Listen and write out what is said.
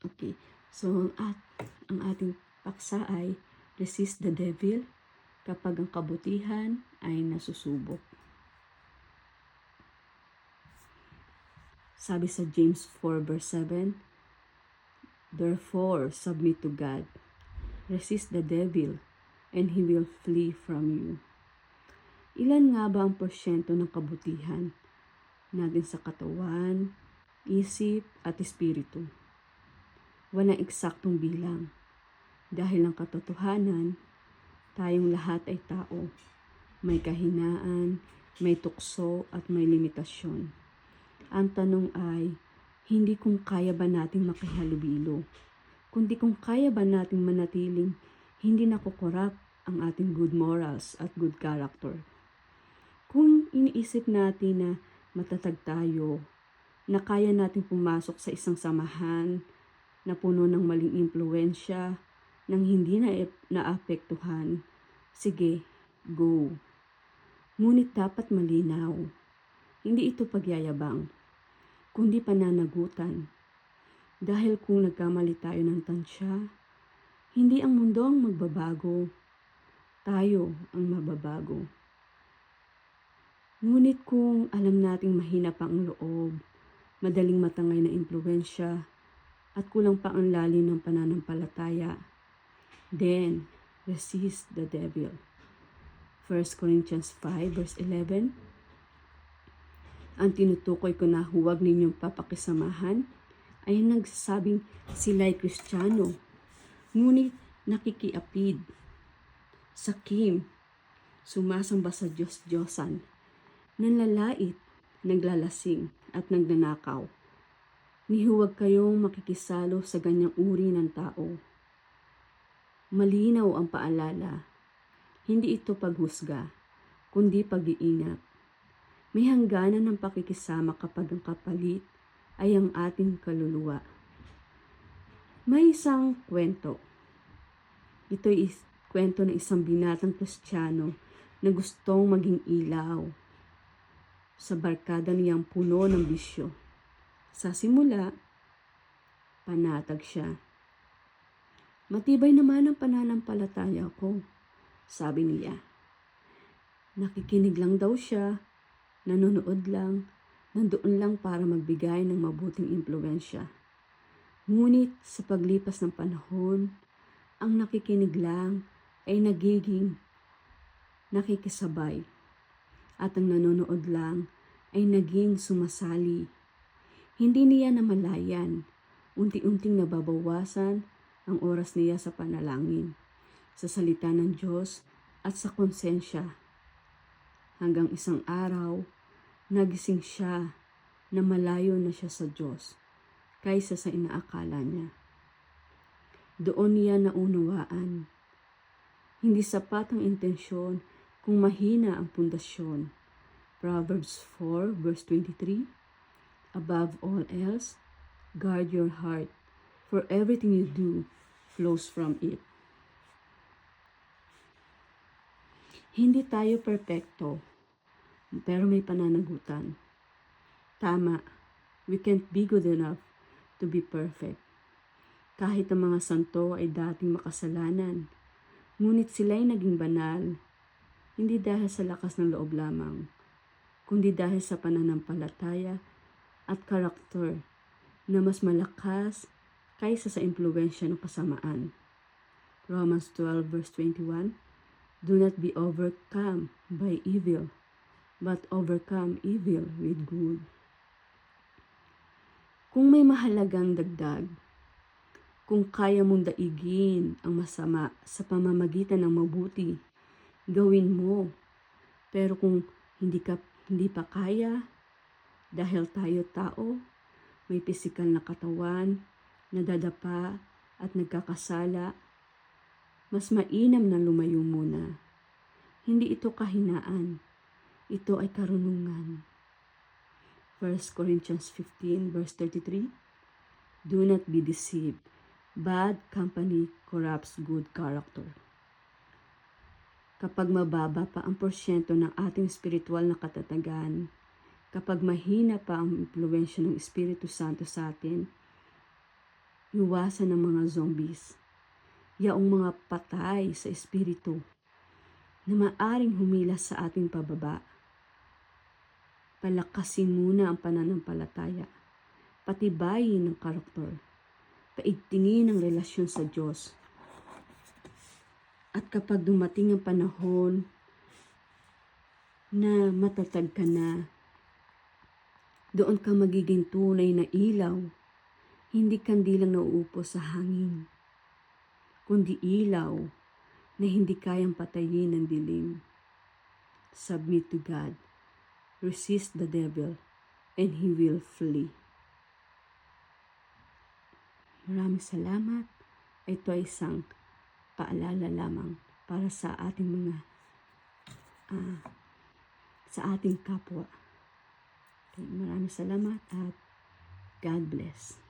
Okay. So, ang ating paksa ay resist the devil kapag ang kabutihan ay nasusubok. Sabi sa James 4 verse 7, therefore, submit to God. Resist the devil, and he will flee from you. Ilan nga ba ang porsyento ng kabutihan natin sa katawan, isip, at espiritu? Walang eksaktong bilang. Dahil ang katotohanan, tayong lahat ay tao. May kahinaan, may tukso, at may limitasyon. Ang tanong ay, hindi kung kaya ba nating makihalubilo, kundi kung kaya ba nating manatiling hindi nakukorap ang ating good morals at good character. Kung iniisip natin na matatag tayo, na kaya natin pumasok sa isang samahan na puno ng maling impluensya, nang hindi naapektuhan, sige, go. Ngunit dapat malinaw, hindi ito pagyayabang, kundi pananagutan. Dahil kung nagkamali tayo ng tansya, hindi ang mundo ang magbabago, tayo ang mababago. Ngunit kung alam nating mahina pa ang loob, madaling matangay na impluensya, at kulang pa ang lalim ng pananampalataya, then resist the devil. 1 Corinthians 5 verse 11, ang tinutukoy ko na huwag ninyong papakisamahan ay nagsasabing sila'y Kristiyano, ngunit nakikiapid, sakim, sumasamba sa Diyos-Diyosan, nanlalait, naglalasing, at nagnanakaw. Ni huwag kayong makikisalo sa ganyang uri ng tao. Malinaw ang paalala, hindi ito paghusga, kundi pag-iingat. May hangganan ng pakikisama kapag ang kapalit ay ang ating kaluluwa. May isang kwento. Ito ay kwento ng isang binatang Kristiyano na gustong maging ilaw sa barkada niyang puno ng bisyo. Sa simula, panatag siya. Matibay naman ang pananampalataya ko, sabi niya. Nakikinig lang daw siya, nanonood lang, nandoon lang para magbigay ng mabuting impluensya. Ngunit sa paglipas ng panahon, ang nakikinig lang ay nagiging nakikisabay, at ang nanonood lang ay naging sumasali. Hindi niya namalayan, unti-unting nababawasan ang oras niya sa panalangin, sa salita ng Diyos at sa konsensya. Hanggang isang araw, nagising siya na malayo na siya sa Diyos kaysa sa inaakala niya. Doon niya naunawaan, hindi sapat ang intensyon kung mahina ang pundasyon. Proverbs 4 verse 23, above all else, guard your heart, for everything you do flows from it. Hindi tayo perpekto, pero may pananagutan. Tama, we can't be good enough to be perfect. Kahit ang mga santo ay dating makasalanan, ngunit sila'y naging banal, hindi dahil sa lakas ng loob lamang, kundi dahil sa pananampalataya at karakter na mas malakas kaysa sa impluensya ng kasamaan. Romans 12 verse 21, do not be overcome by evil, but overcome evil with good. Kung may mahalagang dagdag, kung kaya mong daigin ang masama sa pamamagitan ng mabuti, gawin mo. Pero kung hindi pa kaya, dahil tayo tao, may pisikal na katawan, nadadapa at nagkakasala, mas mainam na lumayo muna. Hindi ito kahinaan, ito ay karunungan. 1 Corinthians 15 verse 33, do not be deceived. Bad company corrupts good character. Kapag mababa pa ang porsyento ng ating spiritual na katatagan, kapag mahina pa ang impluwensya ng Espiritu Santo sa atin, iwasan ng mga zombies, yaong mga patay sa espiritu na maaring humilas sa ating pababa. Palakasin muna ang pananampalataya, patibayin ng karakter, paigtingin ang relasyon sa Diyos. At kapag dumating ang panahon na matatag ka na, doon ka magiging tunay na ilaw, hindi kandilang nauupo sa hangin, kundi ilaw na hindi kayang patayin ng dilim. Submit to God, resist the devil, and he will flee. Maraming salamat. Ito ay isang paalala lamang para sa ating mga sa ating kapwa. Okay, maraming salamat at God bless.